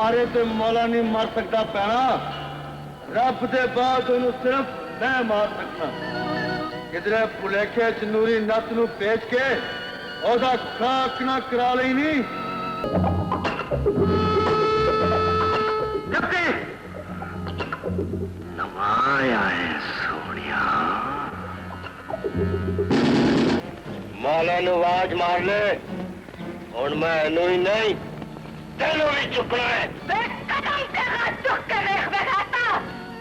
मारे तो मौला नहीं मार सकता पैना, रब दे बाद उन्हें सिर्फ मैं मार सकता। किधरे भुलेखे च नूरी नत नूं भेज के ओदा खाक ना करा लेनी। नवाया है सोनिया, मौला नूं आवाज मार ले, हुण मैं इनू ही नहीं तेनू भी चुकना है। कदम तेरा चुक के देख बैठा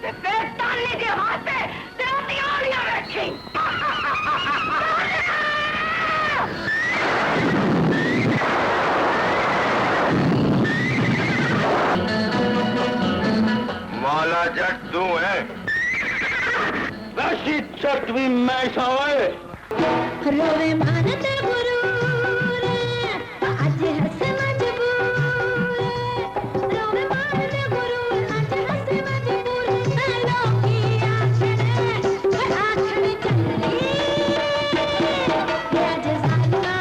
ते बेतानी दे हाथ ते तेरा तियारियां बैठी। मौला जट तू है, वैसी चट भी मैं सावे। रोवे मानते गुरूर आज हंसे मजबूर, रोवे मानते गुरूर आज हंसे मजबूर। लोकी आखने चली आज जालिमा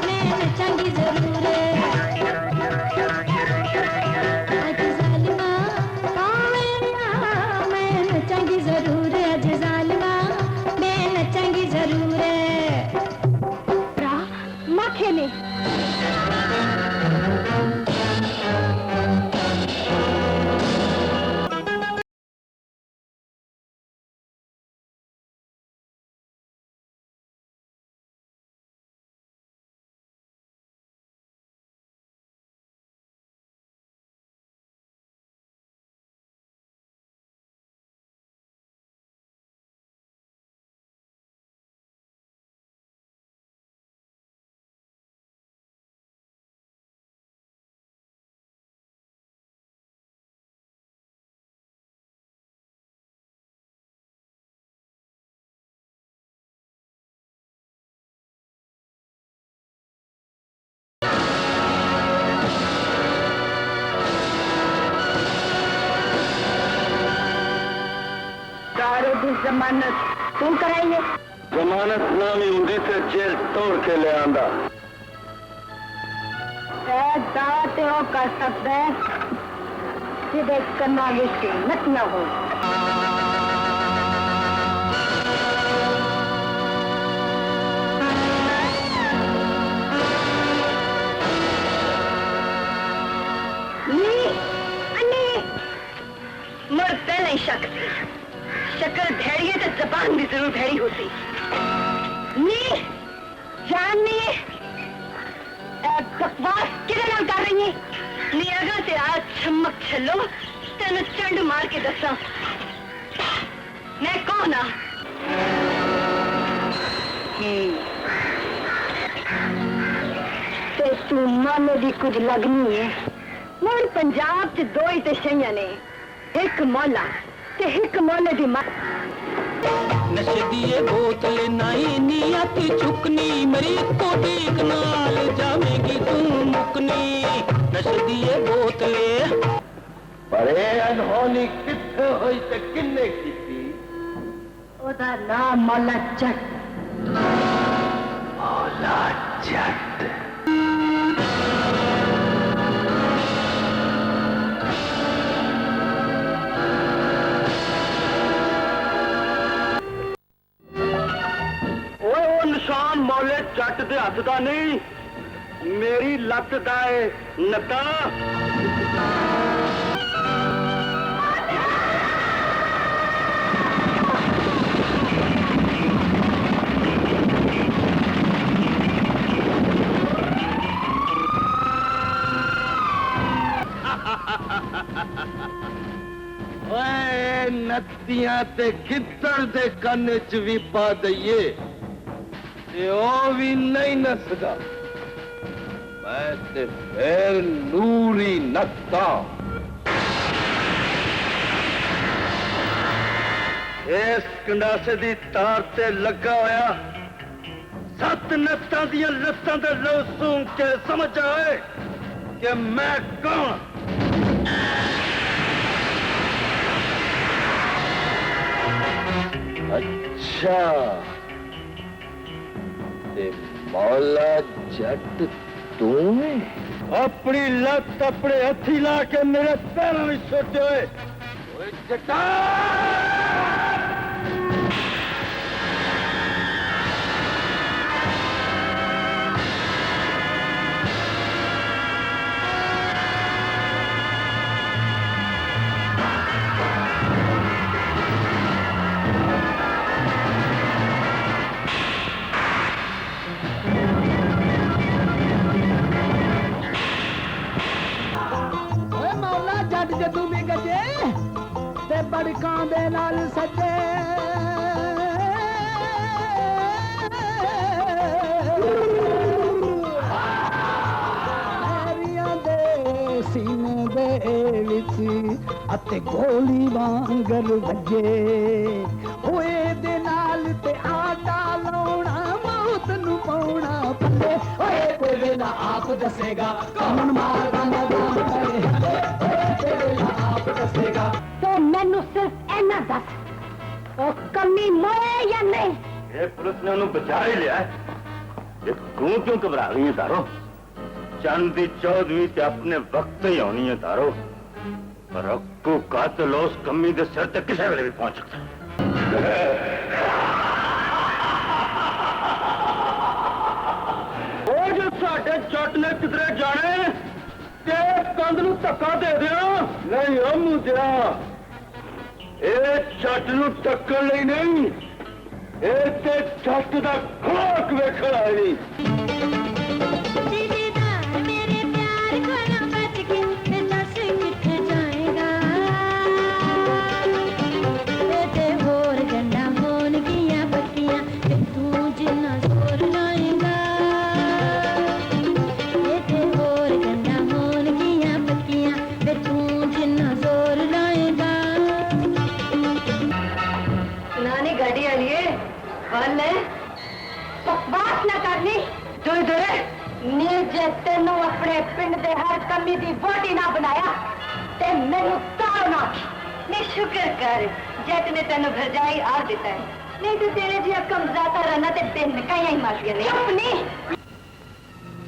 मैं नचांगी जरूर। आज जालिमा मैं नचांगी जरूर। आज जालिमा मैं नचांगी जरूर। माथे में जमानत तू कराइए। जमानत नामी उंदी से जेल तोड़ के ले आंदा। दावत हो कर सकता है सीधे करना विषय नत न हो। मर पहले शक शक्ल भेड़िए तो जबान भी जरूर भेड़ी होती। नी जान नहीं बकवास किधर नाल कर रही है। नी अगर ते आज चमक चलो तेन चंड मार के दसा मैं कौन आ। ते तू मानो दी कुछ लगनी है। मोर पंजाब च दो ही ते शैयां ने, एक मौला ते एक मौले दी मां। नशे दिए बोतल नाई नियत चुकनी, मेरी को ठीक नाल जावेगी तू मुकनी। नशे दिए बोतले परे अनहोनी किथे होई ते किन्ने कीती? ओदा नाम मौला जट। मौला जट निशान मौले जट दे हथ दा नहीं, मेरी लत दा है नता। नत्तियां ते गिद्दड़ दे कन्न च भी पा दईए ते ओ भी नहीं नसदा। मैं ते फिर नूरी नत्ता। इस कंडासे दी तार ते लगा होया 7 नत्तां दियां लत्तां दे लहू सूंघ के समझ आए कि मैं कौन। अच्छा ते मौला जट तू है? अपनी लत अपने हथी ला के मेरे पैरों में छोटे हुए जदू भी गजे ते बड़कां दे नाल सजे हैरियां दे सीने दे विच अते गोली वांगर वजे होए दे नाल ते आटा लाउणा मौत नू पाउणा पल्ले होए तेरे ना आप दसेगा कौन मारदा मैदान करे तो मैनू सिर्फ इन्ना दस ओ कमी मोए या नहीं ये पुलिस ने उन्हें बचा ही लिया है। ये तू क्यों घबरा रही है तारो? चंद की 14वीं ते अपने वक्त ही आनी है तारो, पर अक्कू कातिल उस कमी के सिर तक किसी वेले भी पहुंच सकता वो जो साडे जट ने किधरे जाने ते कंध नूं धक्का दे दिया नहीं ओ मुंडिया ਇਹ ਛੱਟ ਨੂੰ ਟੱਕਣ ਲਈ ਨਹੀਂ ਇਹ ਤੇ ਛੱਟ ਦਾ ਖੋਕ ਵੇਖਣ ਆਏ ਨਹੀਂ मेरे प्यार को ना बच के दस किथे जाएगा ते होर गंडा होन गियां पक्कियां ते तू जिन्ना जोर लाएगा ते होर गंडा होन गियां पक्कियां ते तू जिन्ना जोर लाएगा नानी गाड़ी आलिए बल है बकवास ना करनी जो इधर नी जे तेनू अपने पिंड दे हर कमी दी बोटी ना बनाया ते मैनू तार ना नी शुक्र कर जट ने तेनू भरजाई आ दिता है नहीं तो तेरे जी कम जाता रहना ते दिन कहीं ही मार गया नहीं अपनी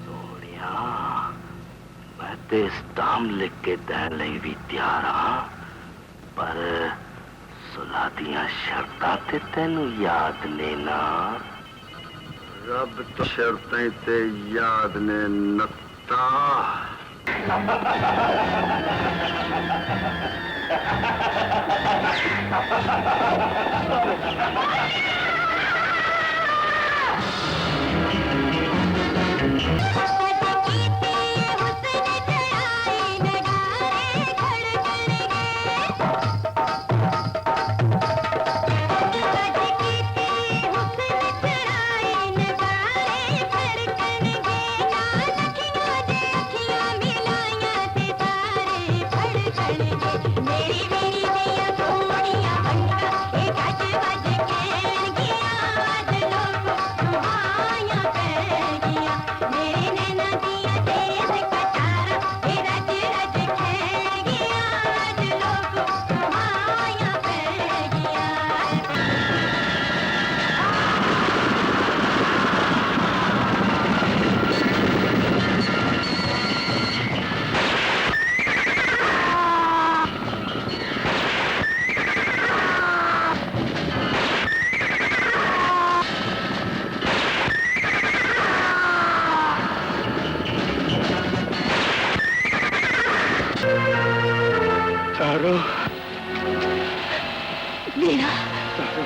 सोनिया मैं ते इस्ताम लिख के देने लई भी तैयार हाँ, पर सुलह दियां शर्तां ते तैनू याद ने ना रब तो शर्तें ते याद ने नत्ता तारो मेरा तारो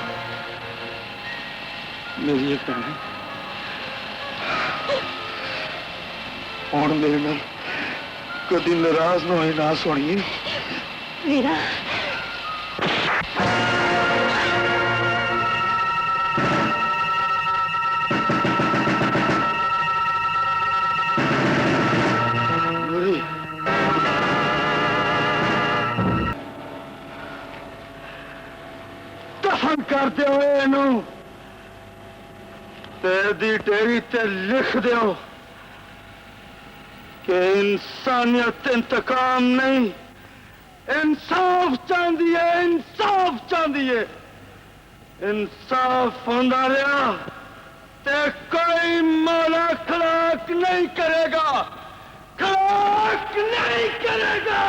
मेरी भैन हुण मेरे नाल कदी नाराज ना होए ना सुनिए मेरा दफन करते हुए इनू तेरी डेरी ते लिख दो कि इंसानियत इंतकाम नहीं इंसाफ चाहती है इंसाफ चाहती है इंसाफ होंदा रहा ते कोई मौला खलाक नहीं करेगा खड़क नहीं करेगा।